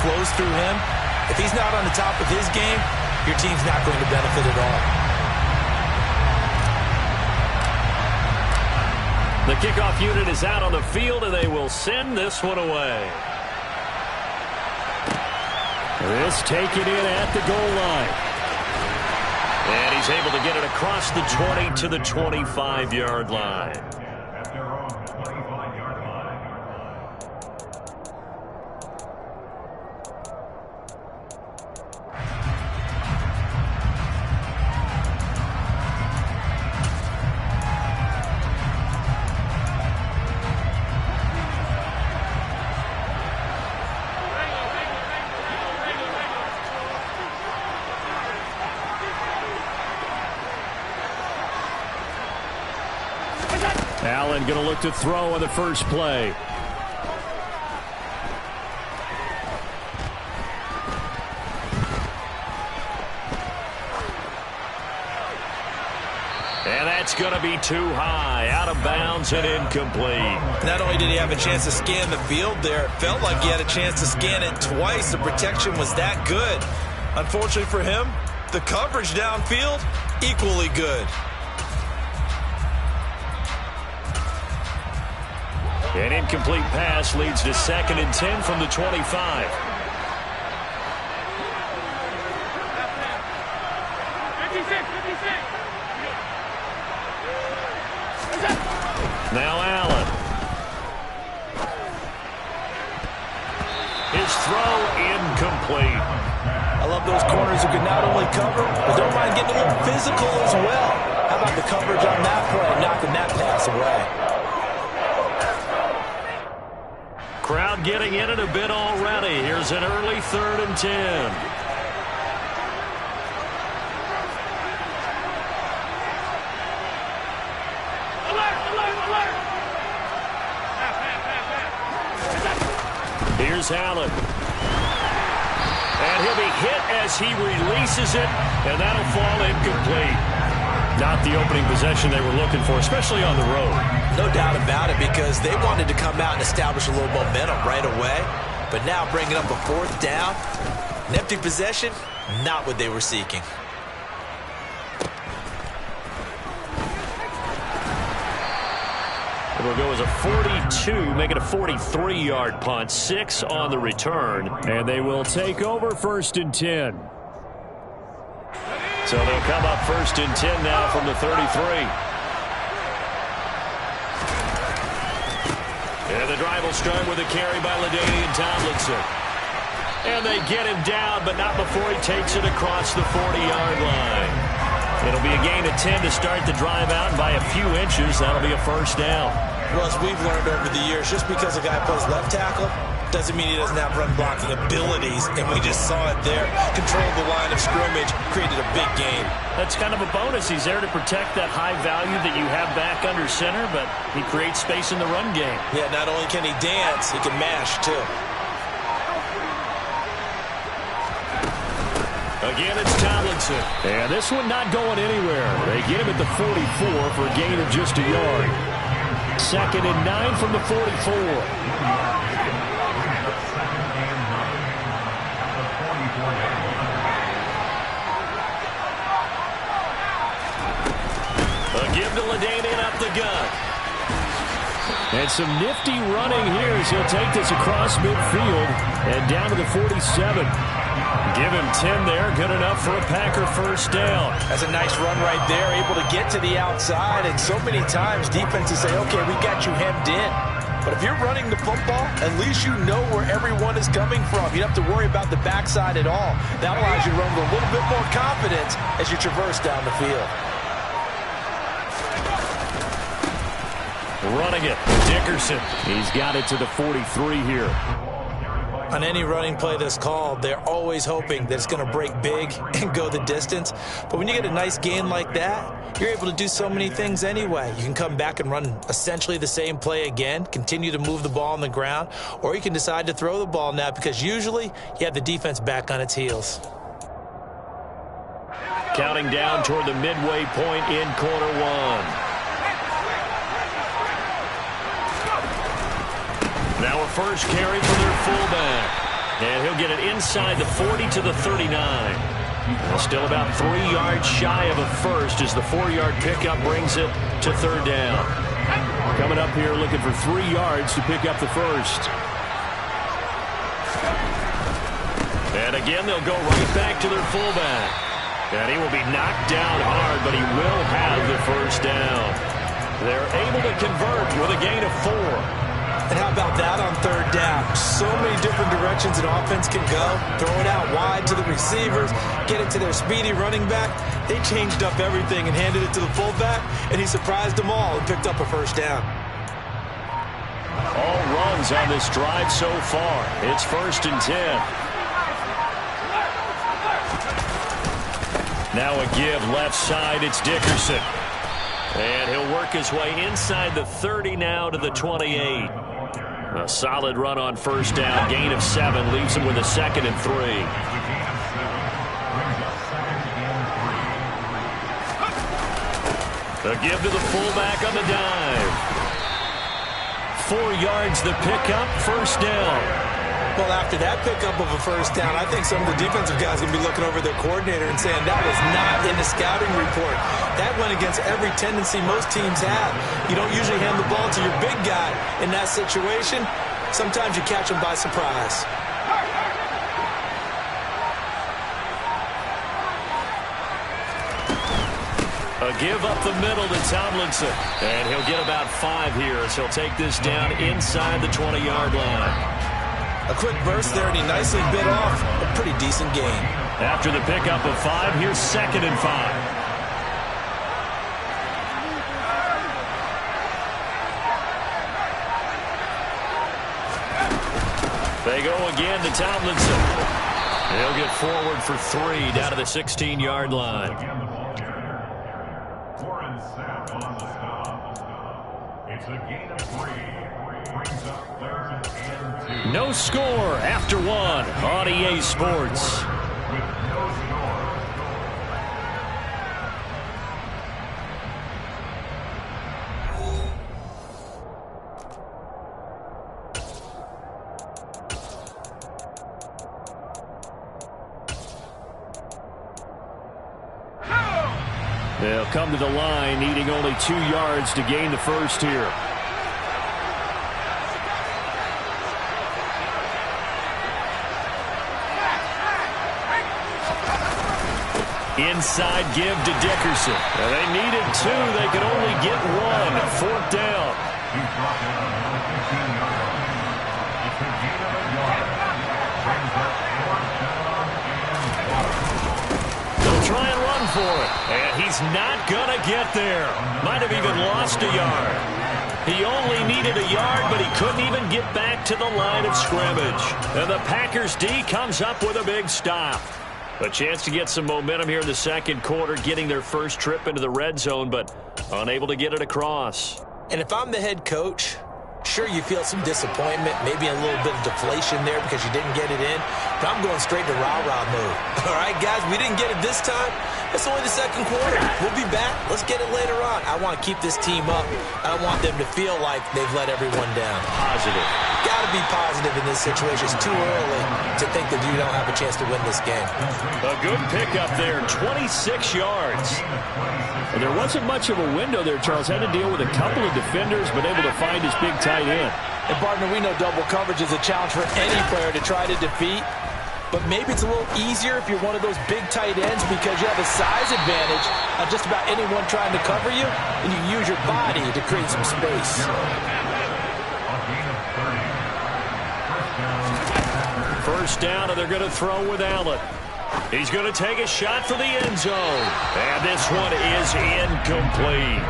flows through him. If he's not on the top of his game, your team's not going to benefit at all. The kickoff unit is out on the field, and they will send this one away. This taken in at the goal line. And he's able to get it across the 20 to the 25-yard line. Allen going to look to throw on the first play. And that's going to be too high, out of bounds and incomplete. Not only did he have a chance to scan the field there, it felt like he had a chance to scan it twice. The protection was that good. Unfortunately for him, the coverage downfield, equally good. An incomplete pass leads to 2nd and 10 from the 25. Now Allen. His throw incomplete. I love those corners who can not only cover, but don't mind getting a little physical as well. How about the coverage on that play, knocking that pass away? Crowd getting in it a bit already. Here's an early 3rd and 10. Here's Allen. And he'll be hit as he releases it, and that'll fall incomplete. Not the opening possession they were looking for, especially on the road. No doubt about it, because they wanted to come out and establish a little momentum right away. But now bringing up a 4th down, an empty possession, not what they were seeking. It will go as a 42, make it a 43-yard punt, 6 on the return, and they will take over 1st and 10. So they'll come up 1st and 10 now from the 33. And the drive will start with a carry by LaDainian Tomlinson. And they get him down, but not before he takes it across the 40-yard line. It'll be a gain of 10 to start the drive out, and by a few inches, that'll be a 1st down. Well, as we've learned over the years, just because a guy plays left tackle doesn't mean he doesn't have run blocking abilities, and we just saw it there. Controlled the line of scrimmage, created a big gain. That's kind of a bonus. He's there to protect that high value that you have back under center, but he creates space in the run game. Yeah, not only can he dance, he can mash, too. Again, it's Tomlinson. And this one not going anywhere. They get him at the 44 for a gain of just a yard. 2nd and 9 from the 44. A give to LaDainian up the gut. And some nifty running here as he'll take this across midfield and down to the 47. Give him 10 there. Good enough for a Packer 1st down. That's a nice run right there. Able to get to the outside. And so many times defenses say, okay, we got you hemmed in. But if you're running the football, at least you know where everyone is coming from. You don't have to worry about the backside at all. That allows you to run with a little bit more confidence as you traverse down the field. Running it, Dickerson. He's got it to the 43 here. On any running play that's called, they're always hoping that it's going to break big and go the distance. But when you get a nice gain like that, you're able to do so many things anyway. You can come back and run essentially the same play again, continue to move the ball on the ground, or you can decide to throw the ball now because usually you have the defense back on its heels. Counting down toward the midway point in quarter 1. Now a first carry for their fullback. And he'll get it inside the 40 to the 39. Well, still about 3 yards shy of a first as the 4-yard pickup brings it to third down. Coming up here looking for 3 yards to pick up the first. And again, they'll go right back to their fullback. And he will be knocked down hard, but he will have the first down. They're able to convert with a gain of 4. And how about that on third down? So many different directions an offense can go. Throw it out wide to the receivers, get it to their speedy running back. They changed up everything and handed it to the fullback, and he surprised them all and picked up a first down. All runs on this drive so far. It's 1st and 10. Now a give left side. It's Dickerson. And he'll work his way inside the 30 now to the 28. A solid run on first down. Gain of 7 leaves him with a 2nd and 3. A give to the fullback on the dive. 4 yards the pickup. First down. Well, after that pickup of a first down, I think some of the defensive guys are going to be looking over their coordinator and saying that was not in the scouting report. That went against every tendency most teams have. You don't usually hand the ball to your big guy in that situation. Sometimes you catch him by surprise. A give up the middle to Tomlinson. And he'll get about 5 here as he'll take this down inside the 20-yard line. A quick burst there, and he nicely bit off a pretty decent gain. After the pickup of 5, here's 2nd and 5. They go again to Tomlinson. He'll get forward for 3 down to the 16-yard line. It's a gain of 3. Brings up 3rd and 2. No score after 1 on EA Sports. With no score. They'll come to the line, needing only 2 yards to gain the first here. Inside give to Dickerson. Now they needed 2. They could only get 1. 4th down. He's brought down on the 15-yard line. It's a gain of 1 yard. Brings up 4th down and 1. They'll try and run for it. And he's not going to get there. Might have even lost a yard. He only needed a yard, but he couldn't even get back to the line of scrimmage. And the Packers D comes up with a big stop. A chance to get some momentum here in the second quarter, getting their first trip into the red zone, but unable to get it across. And if I'm the head coach, sure, you feel some disappointment, maybe a little bit of deflation there because you didn't get it in, but I'm going straight to rah-rah mode. All right, guys, we didn't get it this time. It's only the second quarter. We'll be back. Let's get it later on. I want to keep this team up. I don't want them to feel like they've let everyone down. Positive. Got to be positive in this situation. It's too early to think that you don't have a chance to win this game. A good pickup there, 26 yards. And there wasn't much of a window there, Charles. Had to deal with a couple of defenders, but able to find his big tight end. And, partner, we know double coverage is a challenge for any player to try to defeat. But maybe it's a little easier if you're one of those big tight ends because you have a size advantage on just about anyone trying to cover you, and you use your body to create some space. First down, and they're going to throw with Allen. He's going to take a shot for the end zone. And this one is incomplete.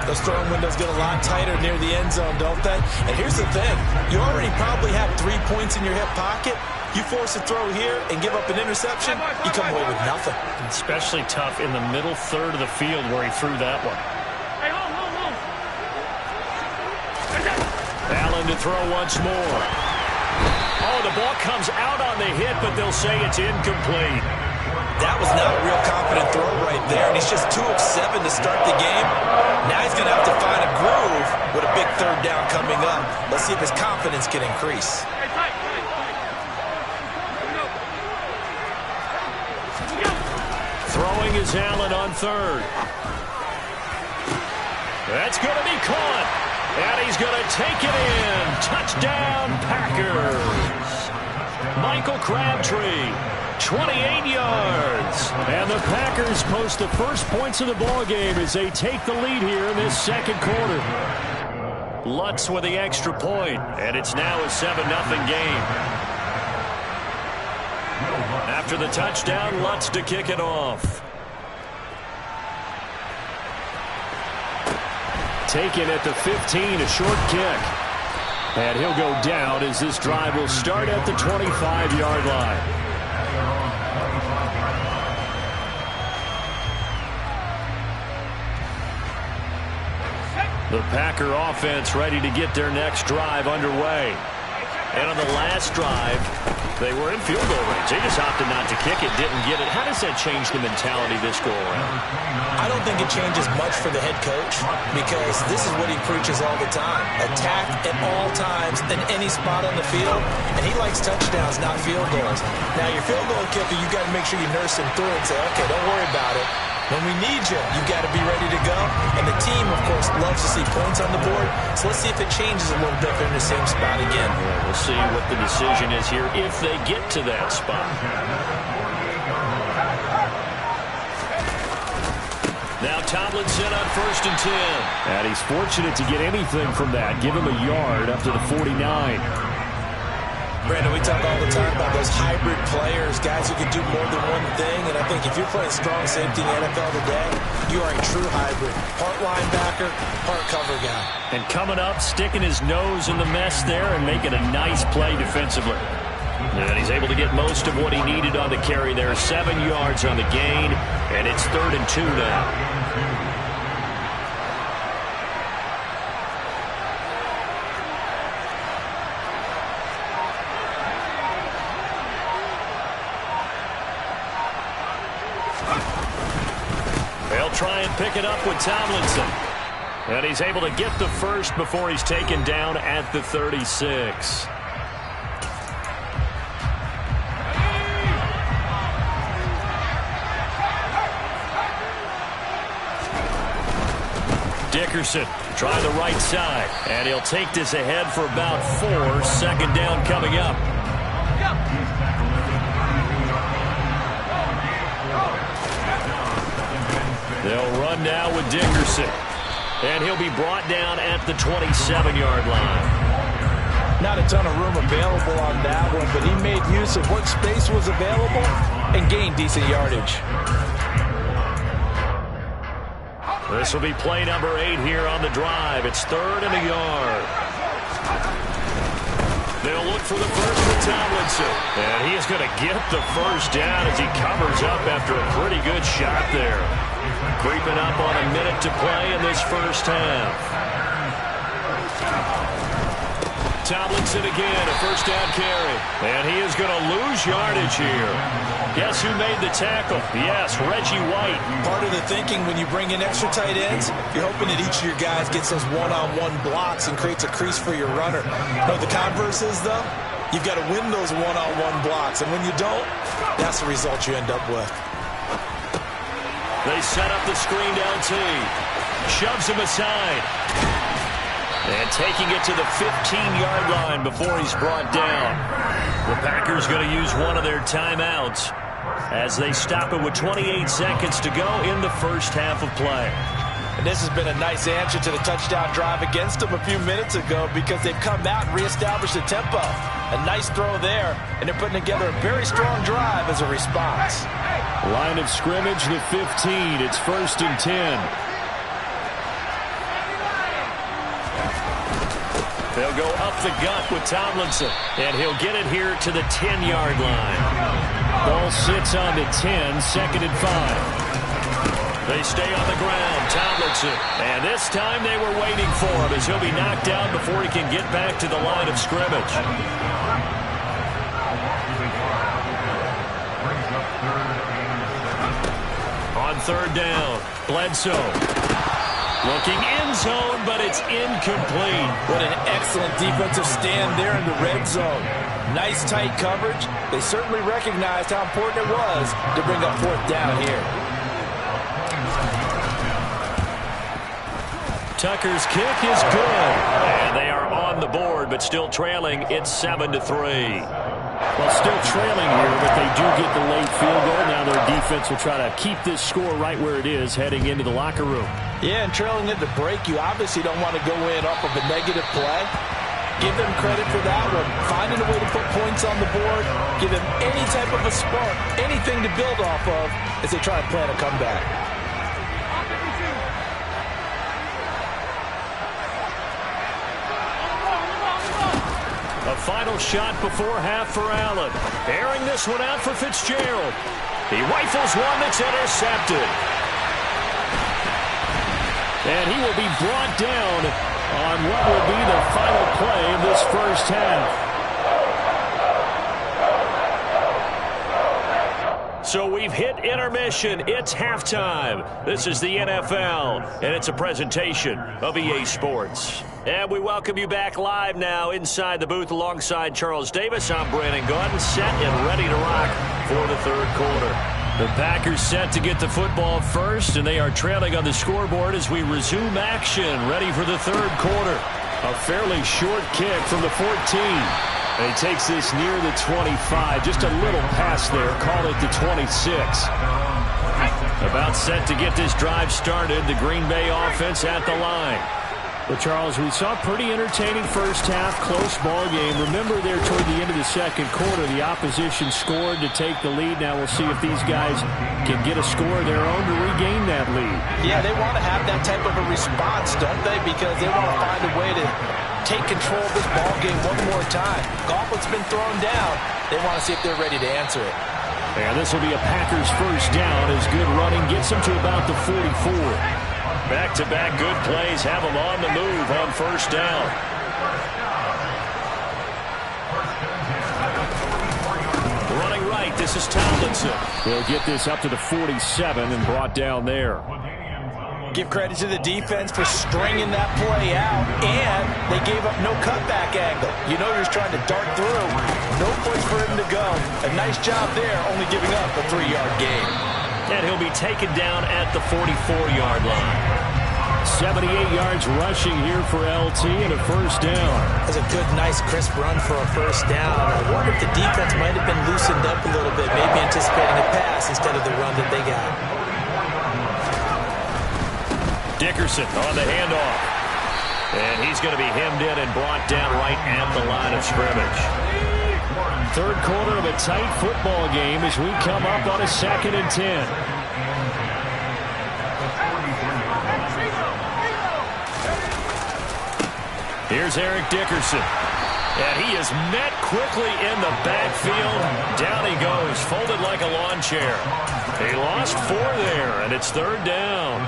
Those throwing windows get a lot tighter near the end zone, don't they? And here's the thing. You already probably have 3 points in your hip pocket. You force a throw here and give up an interception, you come away with nothing. Especially tough in the middle third of the field where he threw that one. Allen to throw once more. Oh, the ball comes out on the hit, but they'll say it's incomplete. That was not a real confident throw right there, and he's just 2 of 7 to start the game. Now he's going to have to find a groove with a big third down coming up. Let's see if his confidence can increase. Throwing is Allen on third. That's going to be caught. And he's going to take it in. Touchdown, Packers. Michael Crabtree, 28 yards. And the Packers post the first points of the ballgame as they take the lead here in this second quarter. Lutz with the extra point, and it's now a 7-0 game. After the touchdown, Lutz to kick it off. Taken at the 15, a short kick. And he'll go down as this drive will start at the 25-yard line. The Packer offense ready to get their next drive underway. And on the last drive, they were in field goal range. They just opted not to kick it, didn't get it. How does that change the mentality this go-around? I don't think it changes much for the head coach because this is what he preaches all the time. Attack at all times in any spot on the field, and he likes touchdowns, not field goals. Now, your field goal kicker, you got to make sure you nurse him through and say, okay, don't worry about it. When we need you, you got to be ready to go. And the team, of course, loves to see points on the board. So let's see if it changes a little bit in the same spot again. Yeah, we'll see what the decision is here if they get to that spot. Now Tomlinson on 1st and 10. And he's fortunate to get anything from that. Give him a yard up to the 49. Brandon, we talk all the time about those hybrid players, guys who can do more than one thing. And I think if you're playing strong safety in the NFL today, you are a true hybrid. Part linebacker, part cover guy. And coming up, sticking his nose in the mess there and making a nice play defensively. And he's able to get most of what he needed on the carry there. 7 yards on the gain, and it's 3rd and 2 now. They'll try and pick it up with Tomlinson. And he's able to get the first before he's taken down at the 36. Dickerson trying the right side. And he'll take this ahead for about 4. Second down coming up. They'll run now with Dickerson. And he'll be brought down at the 27-yard line. Not a ton of room available on that one, but he made use of what space was available and gained decent yardage. This will be play number 8 here on the drive. It's 3rd and a yard. They'll look for the first with Tomlinson. And he is going to get the first down as he covers up after a pretty good shot there. Creeping up on a minute to play in this first half. Tomlinson again, a first down carry. And he is going to lose yardage here. Guess who made the tackle? Yes, Reggie White. Part of the thinking when you bring in extra tight ends, you're hoping that each of your guys gets those one-on-one blocks and creates a crease for your runner. You know what the converse is, though? You've got to win those one-on-one blocks, and when you don't, that's the result you end up with. They set up the screen down T. Shoves him aside. And taking it to the 15-yard line before he's brought down. The Packers going to use one of their timeouts as they stop it with 28 seconds to go in the first half of play. And this has been a nice answer to the touchdown drive against them a few minutes ago because they've come out and reestablished the tempo. A nice throw there, and they're putting together a very strong drive as a response. Line of scrimmage, the 15. It's 1st and 10. They'll go up the gut with Tomlinson, and he'll get it here to the 10-yard line. Ball sits on the 10, 2nd and 5. They stay on the ground, Tomlinson. And this time they were waiting for him as he'll be knocked down before he can get back to the line of scrimmage. On 3rd down, Bledsoe. Looking end zone, but it's incomplete. What an excellent defensive stand there in the red zone. Nice tight coverage. They certainly recognized how important it was to bring up 4th down here. Tucker's kick is good. And they are on the board, but still trailing. It's 7-3. Well, still trailing here, but they do get the late field goal. Now their defense will try to keep this score right where it is heading into the locker room. Yeah, and trailing into break, you obviously don't want to go in off of a negative play. Give them credit for that one. Finding a way to put points on the board. Give them any type of a spark, anything to build off of as they try and plan a comeback. A final shot before half for Allen. Airing this one out for Fitzgerald. He rifles one that's intercepted. And he will be brought down on what will be the final play of this first half. So we've hit intermission. It's halftime. This is the NFL, and it's a presentation of EA Sports. And we welcome you back live now inside the booth alongside Charles Davis. I'm Brandon Gordon, set and ready to rock for the third quarter. The Packers set to get the football first, and they are trailing on the scoreboard as we resume action, ready for the third quarter. A fairly short kick from the 14. And he takes this near the 25. Just a little pass there. Call it the 26. About set to get this drive started. The Green Bay offense at the line. Well, Charles, we saw a pretty entertaining first half, close ball game. Remember there toward the end of the second quarter, the opposition scored to take the lead. Now we'll see if these guys can get a score of their own to regain that lead. Yeah, they want to have that type of a response, don't they? Because they want to find a way to take control of this ball game one more time. Gauntlet's been thrown down. They want to see if they're ready to answer it. And this will be a Packers first down as good running gets them to about the 44. Back-to-back good plays have them on the move on first down. Running right, this is Tomlinson. They'll get this up to the 47 and brought down there. Give credit to the defense for stringing that play out, and they gave up no cutback angle. You know you're just trying to dart through. No place for him to go. A nice job there, only giving up a 3-yard gain. And he'll be taken down at the 44-yard line. 78 yards rushing here for LT and a first down. That's a good, nice, crisp run for a first down. I wonder if the defense might have been loosened up a little bit, maybe anticipating a pass instead of the run that they got. Dickerson on the handoff. And he's going to be hemmed in and brought down right at the line of scrimmage. Third quarter of a tight football game as we come up on a 2nd and 10. Here's Eric Dickerson. And he is met quickly in the backfield. Down he goes, folded like a lawn chair. He lost 4 there, and it's third down.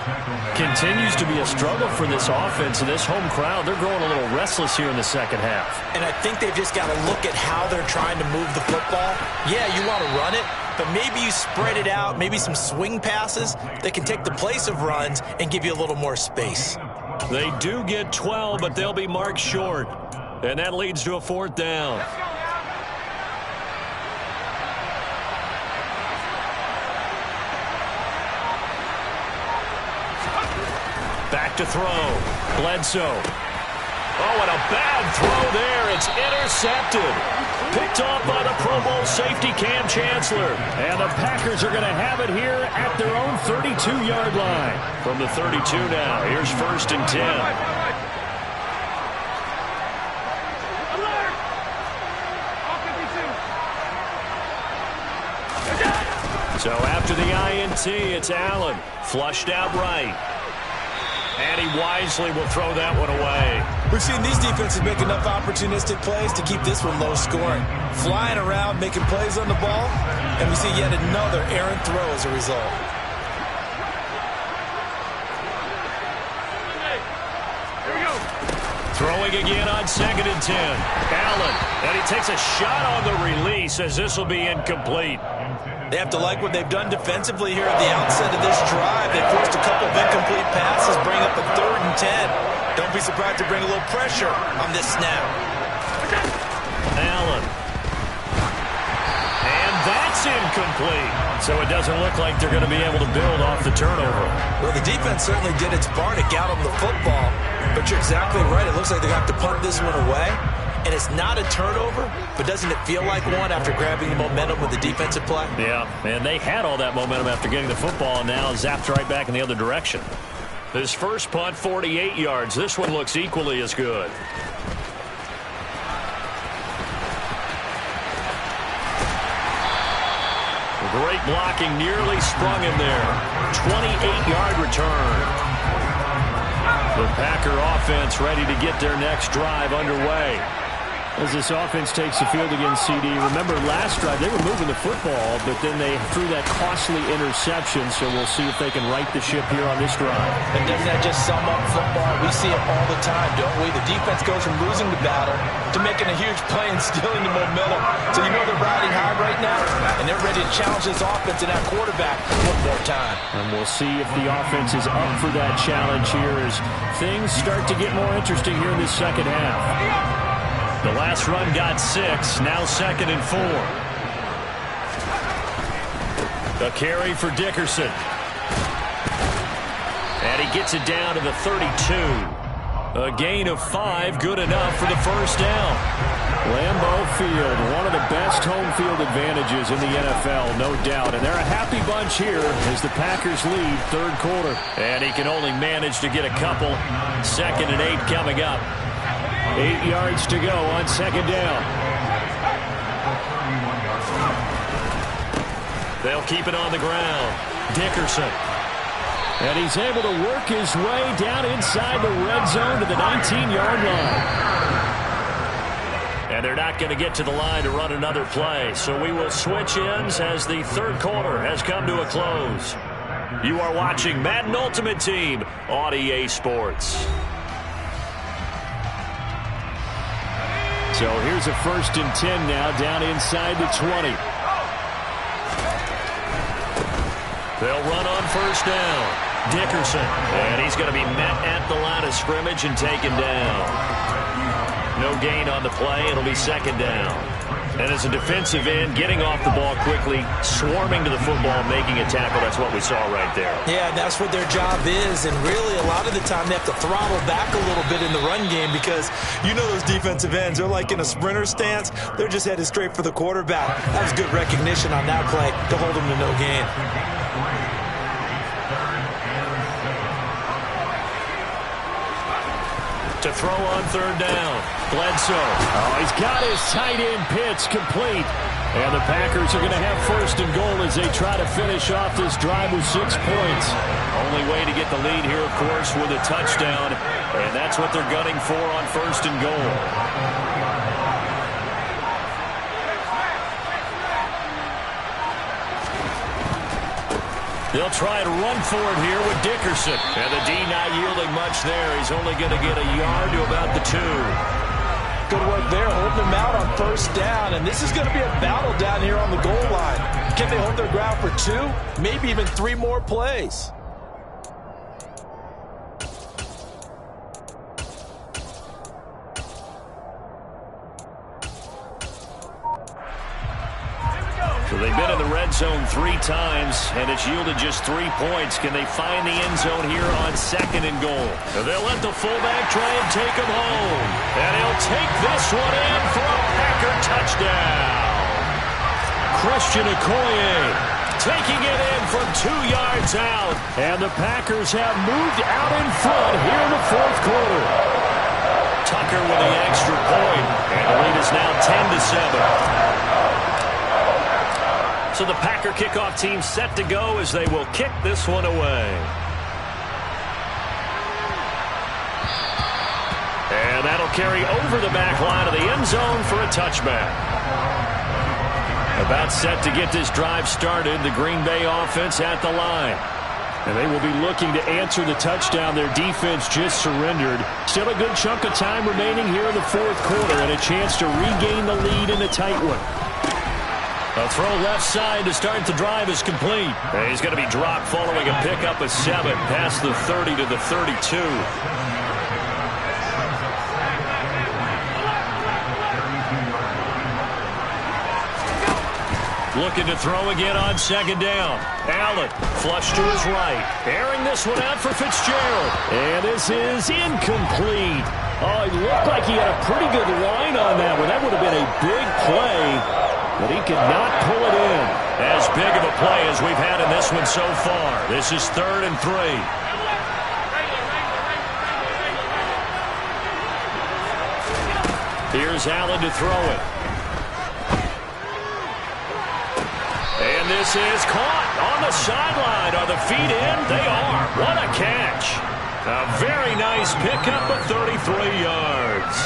Continues to be a struggle for this offense and this home crowd. They're growing a little restless here in the second half. And I think they've just got to look at how they're trying to move the football. Yeah, you want to run it, but maybe you spread it out, maybe some swing passes that can take the place of runs and give you a little more space. They do get 12, but they'll be marked short. And that leads to a 4th down. Back to throw. Bledsoe. Oh, and a bad throw there. It's intercepted. Picked off by the Pro Bowl safety Cam Chancellor. And the Packers are going to have it here at their own 32-yard line. From the 32 now, here's 1st and 10. So after the INT, it's Allen. Flushed out right. And he wisely will throw that one away. We've seen these defenses make enough opportunistic plays to keep this one low scoring. Flying around, making plays on the ball, and we see yet another errant throw as a result. Throwing again on 2nd and 10. Allen, and he takes a shot on the release as this will be incomplete. They have to like what they've done defensively here at the outset of this drive. They forced a couple of incomplete passes, bring up a 3rd and 10. Don't be surprised to bring a little pressure on this snap. Allen. And that's It's incomplete. So it doesn't look like they're going to be able to build off the turnover. Well, the defense certainly did its part to get them the football. But you're exactly right. It looks like they're going to have to punt this one away. And it's not a turnover, but doesn't it feel like one after grabbing the momentum with the defensive play? Yeah, and they had all that momentum after getting the football and now zapped right back in the other direction. This first punt, 48 yards. This one looks equally as good. Great blocking, nearly sprung him there. 28-yard return. The Packer offense ready to get their next drive underway. As this offense takes the field against CD, remember last drive they were moving the football, but then they threw that costly interception, so we'll see if they can right the ship here on this drive. And doesn't that just sum up football? We see it all the time, don't we? The defense goes from losing the battle to making a huge play and stealing the momentum. So you know they're riding high right now, and they're ready to challenge this offense and that quarterback one more time. And we'll see if the offense is up for that challenge here as things start to get more interesting here in this second half. The last run got 6, now 2nd and 4. A carry for Dickerson. And he gets it down to the 32. A gain of 5, good enough for the first down. Lambeau Field, one of the best home field advantages in the NFL, no doubt. And they're a happy bunch here as the Packers lead third quarter. And he can only manage to get a couple. 2nd and 8 coming up. 8 yards to go on second down. They'll keep it on the ground. Dickerson. And he's able to work his way down inside the red zone to the 19-yard line. And they're not going to get to the line to run another play. So we will switch ends as the third quarter has come to a close. You are watching Madden Ultimate Team on EA Sports. So here's a 1st and 10 now down inside the 20. They'll run on first down. Dickerson. And he's going to be met at the line of scrimmage and taken down. No gain on the play. It'll be 2nd down. And as a defensive end, getting off the ball quickly, swarming to the football, making a tackle, that's what we saw right there. Yeah, that's what their job is. And really, a lot of the time, they have to throttle back a little bit in the run game because you know those defensive ends, they're like in a sprinter stance. They're just headed straight for the quarterback. That was good recognition on that play to hold them to no gain. To throw on third down. Bledsoe. Oh, he's got his tight end pitch complete. And the Packers are going to have 1st and goal as they try to finish off this drive with 6 points. Only way to get the lead here, of course, with a touchdown. And that's what they're gunning for on 1st and goal. They'll try to run for it here with Dickerson. And the D not yielding much there. He's only going to get a yard to about the 2. Good work there, holding them out on first down. And this is going to be a battle down here on the goal line. Can they hold their ground for 2, maybe even 3 more plays? So they've been in the red zone 3 times, and it's yielded just 3 points. Can they find the end zone here on 2nd and goal? They'll let the fullback try and take him home. And he'll take this one in for a Packer touchdown. Christian Okoye taking it in from 2 yards out. And the Packers have moved out in front here in the fourth quarter. Tucker with the extra point. And the lead is now 10-7. So the Packer kickoff team set to go as they will kick this one away. And that'll carry over the back line of the end zone for a touchback. About set to get this drive started, the Green Bay offense at the line. And they will be looking to answer the touchdown their defense just surrendered. Still a good chunk of time remaining here in the fourth quarter and a chance to regain the lead in a tight one. A throw left side to start the drive is complete. And he's going to be dropped following a pickup of 7 past the 30 to the 32. Looking to throw again on second down. Allen, flush to his right. Airing this one out for Fitzgerald. And this is incomplete. Oh, it looked like he had a pretty good line on that one. That would have been a big play, but he could not pull it in. As big of a play as we've had in this one so far. This is 3rd and 3. Here's Allen to throw it. And this is caught on the sideline. Are the feet in? They are. What a catch. A very nice pickup of 33 yards.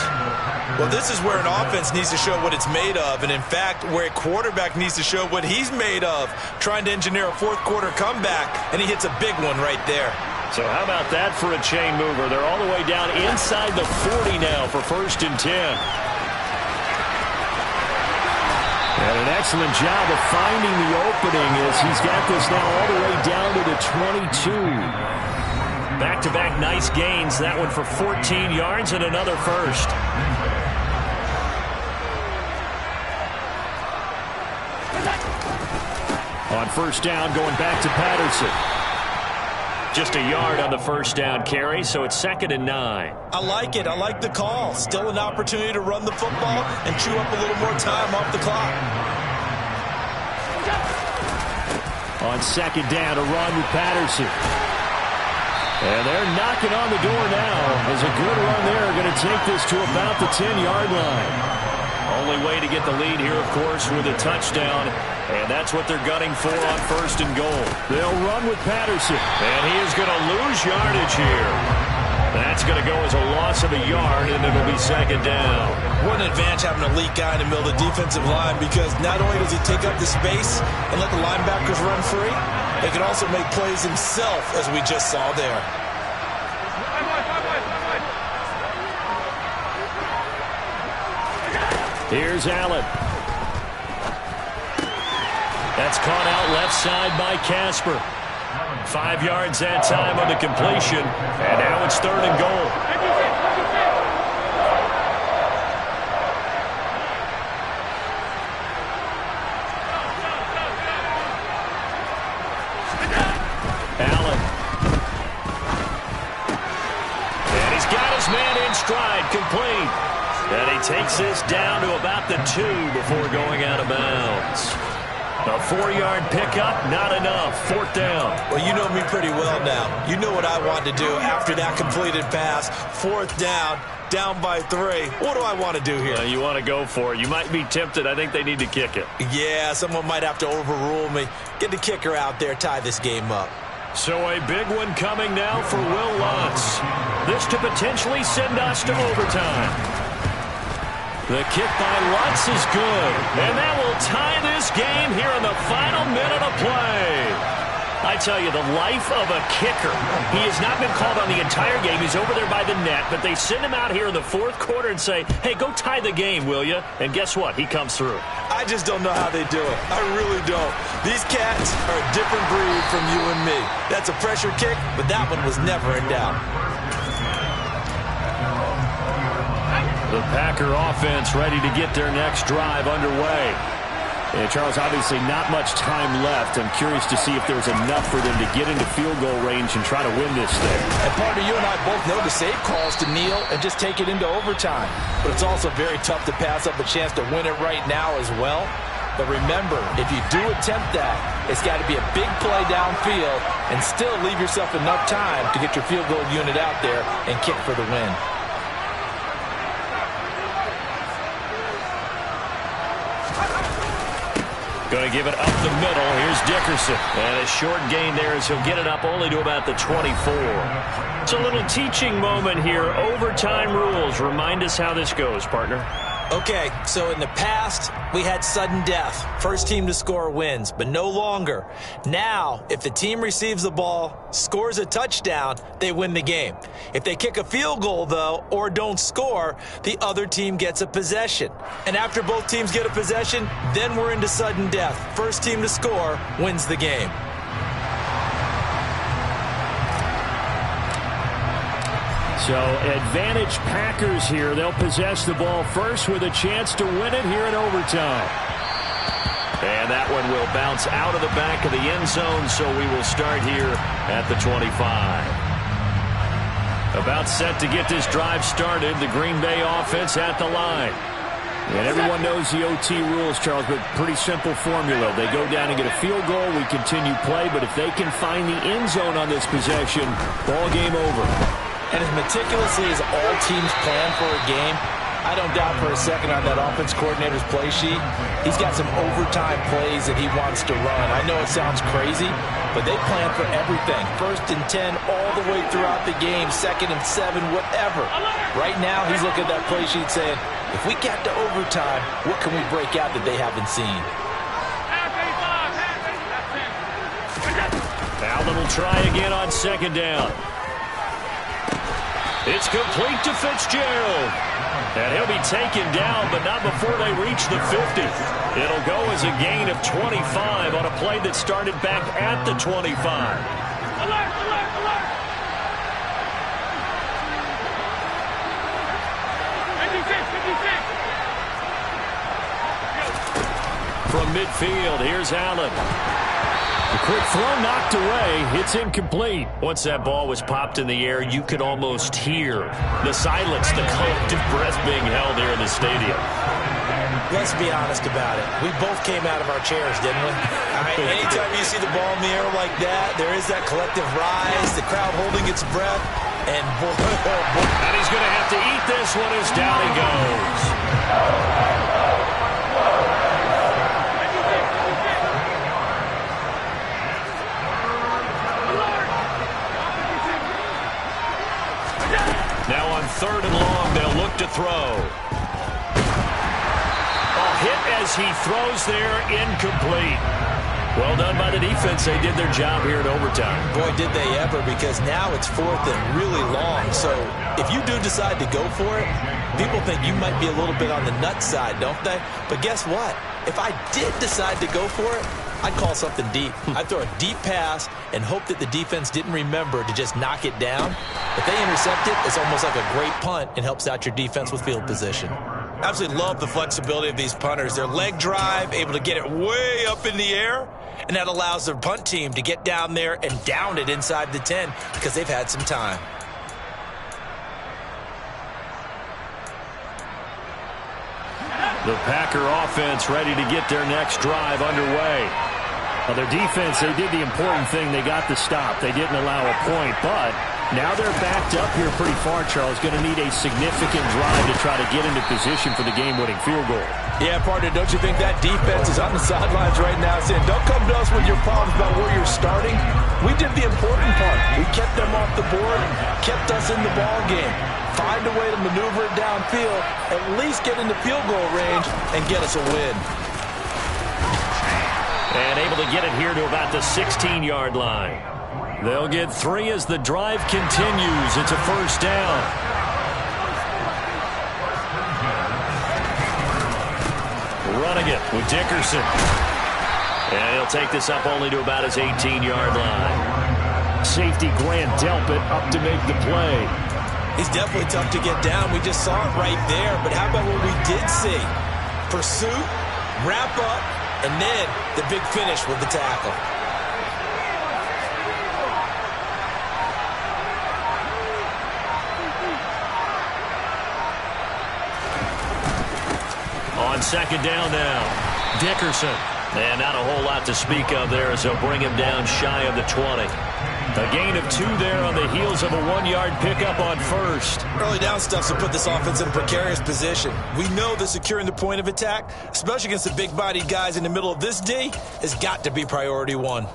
Well, this is where an offense needs to show what it's made of. And, in fact, where a quarterback needs to show what he's made of. Trying to engineer a fourth-quarter comeback, and he hits a big one right there. So how about that for a chain mover? They're all the way down inside the 40 now for 1st and 10. And an excellent job of finding the opening as he's got this now all the way down to the 22. Back-to-back nice gains. That one for 14 yards and another first. On 1st down, going back to Patterson. Just a yard on the 1st down carry, so it's 2nd and 9. I like it. I like the call. Still an opportunity to run the football and chew up a little more time off the clock. On 2nd down, a run with Patterson. And they're knocking on the door now. As a good run there, going to take this to about the 10-yard line. Only way to get the lead here, of course, with a touchdown. And that's what they're gunning for on 1st and goal. They'll run with Patterson. And he is going to lose yardage here. That's going to go as a loss of a yard, and it'll be 2nd down. What an advantage having an elite guy in the middle of the defensive line, because not only does he take up the space and let the linebackers run free, he can also make plays himself, as we just saw there. Here's Allen. That's caught out left side by Casper. 5 yards that time on the completion. And now it's 3rd and goal. Allen. And he's got his man in stride, complete. And he takes this down to about the 2 before going out of bounds. A 4-yard pickup, not enough. 4th down. Well, you know me pretty well now. You know what I want to do after that completed pass. 4th down, down by 3. What do I want to do here? You want to go for it. You might be tempted. I think they need to kick it. Yeah, someone might have to overrule me. Get the kicker out there, tie this game up. So a big one coming now for Will Lutz. This to potentially send us to overtime. The kick by Lutz is good. And that will tie this game here in the final minute of play. I tell you, the life of a kicker. He has not been called on the entire game. He's over there by the net, but they send him out here in the 4th quarter and say, hey, go tie the game, will you? And guess what? He comes through. I just don't know how they do it. I really don't. These cats are a different breed from you and me. That's a pressure kick, but that one was never in doubt. The Packer offense ready to get their next drive underway. Yeah, Charles, obviously not much time left. I'm curious to see if there's enough for them to get into field goal range and try to win this thing. And partner, you and I both know the safe calls to kneel and just take it into overtime. But it's also very tough to pass up a chance to win it right now as well. But remember, if you do attempt that, it's got to be a big play downfield and still leave yourself enough time to get your field goal unit out there and kick for the win. Going to give it up the middle. Here's Dickerson. And a short gain there as he'll get it up only to about the 24. It's a little teaching moment here. Overtime rules. Remind us how this goes, partner. Okay, so in the past, we had sudden death. First team to score wins, but no longer. Now, if the team receives the ball, scores a touchdown, they win the game. If they kick a field goal, though, or don't score, the other team gets a possession. And after both teams get a possession, then we're into sudden death. First team to score wins the game. So advantage Packers here. They'll possess the ball first with a chance to win it here in overtime. And that one will bounce out of the back of the end zone, so we will start here at the 25. About set to get this drive started, the Green Bay offense at the line. And everyone knows the OT rules, Charles, but pretty simple formula. They go down and get a field goal, we continue play, but if they can find the end zone on this possession, ball game over. And as meticulously as all teams plan for a game, I don't doubt for a second on that offense coordinator's play sheet, he's got some overtime plays that he wants to run. I know it sounds crazy, but they plan for everything. 1st and 10 all the way throughout the game, 2nd and 7, whatever. Right now, he's looking at that play sheet saying, if we get to overtime, what can we break out that they haven't seen? Allen will try again on 2nd down. It's complete to Fitzgerald. And he'll be taken down, but not before they reach the 50. It'll go as a gain of 25 on a play that started back at the 25. Alert, alert, alert! 56, 56! From midfield, here's Allen. The quick throw knocked away. It's incomplete. Once that ball was popped in the air, you could almost hear the silence, the collective breath being held here in the stadium. Let's be honest about it. We both came out of our chairs, didn't we? Anytime you see the ball in the air like that, there is that collective rise, the crowd holding its breath, and boy, oh boy. And he's going to have to eat this one as down he goes. Now on 3rd and long, they'll look to throw. A hit as he throws there, incomplete. Well done by the defense. They did their job here in overtime. Boy, did they ever, because now it's 4th and really long. So if you do decide to go for it, people think you might be a little bit on the nut side, don't they? But guess what? If I did decide to go for it, I'd call something deep. I'd throw a deep pass and hope that the defense didn't remember to just knock it down. If they intercept it, it's almost like a great punt and helps out your defense with field position. Absolutely love the flexibility of these punters. Their leg drive, able to get it way up in the air, and that allows their punt team to get down there and down it inside the 10 because they've had some time. The Packer offense ready to get their next drive underway. Well, their defense, they did the important thing. They got the stop. They didn't allow a point, but now they're backed up here pretty far, Charles. Going to need a significant drive to try to get into position for the game-winning field goal. Yeah, partner, don't you think that defense is on the sidelines right now saying, don't come to us with your problems about where you're starting? We did the important part. We kept them off the board, kept us in the ball game. Find a way to maneuver it downfield, at least get into field goal range, and get us a win. And able to get it here to about the 16-yard line. They'll get 3 as the drive continues. It's a 1st down. Running it with Dickerson. And he'll take this up only to about his 18-yard line. Safety Grant Delpit up to make the play. He's definitely tough to get down. We just saw it right there. But how about what we did see? Pursuit, wrap up, and then the big finish with the tackle. On 2nd down now, Dickerson. And not a whole lot to speak of there as they'll bring him down shy of the 20. A gain of 2 there on the heels of a 1-yard pickup on 1st. Early down stuff's to put this offense in a precarious position. We know that securing the point of attack, especially against the big-bodied guys in the middle of this D, has got to be priority 1.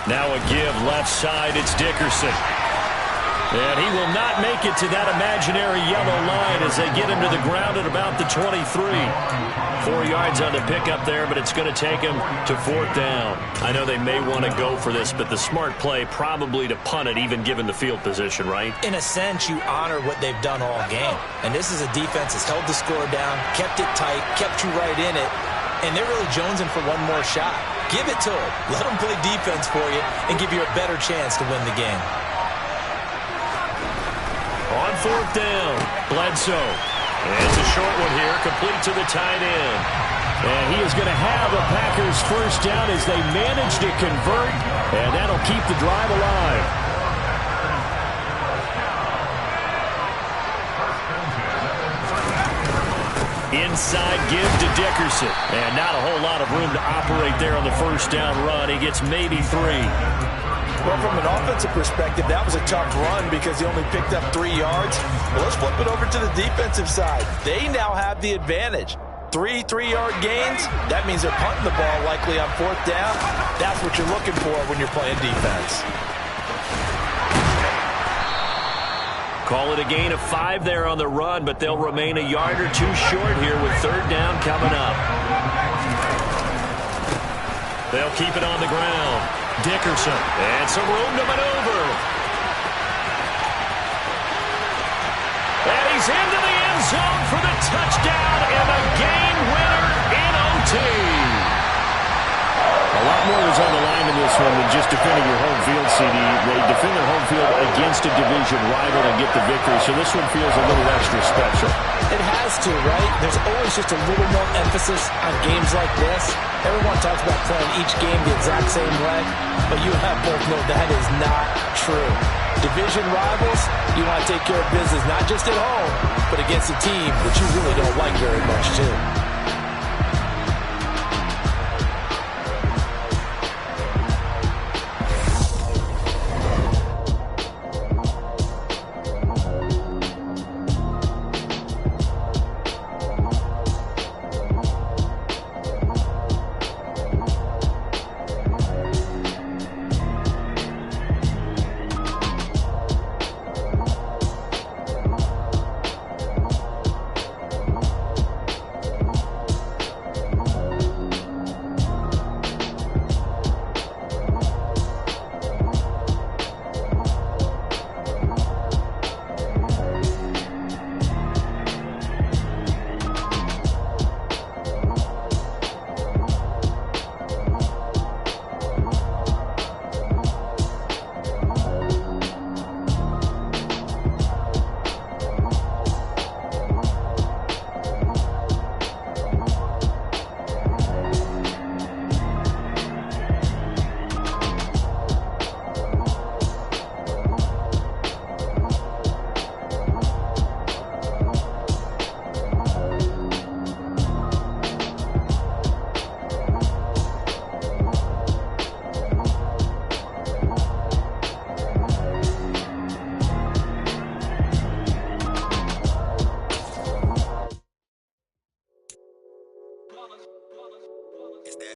Now a give left side, it's Dickerson. And he will not make it to that imaginary yellow line as they get him to the ground at about the 23. 4 yards on the pickup there, but it's going to take him to 4th down. I know they may want to go for this, but the smart play probably to punt it, even given the field position, right? In a sense, you honor what they've done all game. And this is a defense that's held the score down, kept it tight, kept you right in it. and they're really jonesing for one more shot. Give it to them. Let them play defense for you and give you a better chance to win the game. On fourth down, Bledsoe. And it's a short one here, complete to the tight end. And he is going to have a Packers first down as they manage to convert, and that'll keep the drive alive. Inside give to Dickerson. And not a whole lot of room to operate there on the first down run. He gets maybe 3. Well, from an offensive perspective, that was a tough run because he only picked up 3 yards. Well, let's flip it over to the defensive side. They now have the advantage. 3 3-yard gains, that means they're punting the ball likely on fourth down. That's what you're looking for when you're playing defense. Call it a gain of 5 there on the run, but they'll remain a yard or 2 short here with third down coming up. They'll keep it on the ground. Dickerson, and some room to maneuver. And he's into the end zone for the touchdown and a game winner in OT. A lot more is on the line in this one than just defending your home field, CD. They defend their home field against a division rival and get the victory, so this one feels a little extra special. It has to, right? There's always just a little more emphasis on games like this. Everyone talks about playing each game the exact same way, but you and I both know that is not true. Division rivals, you want to take care of business not just at home, but against a team that you really don't like very much, too.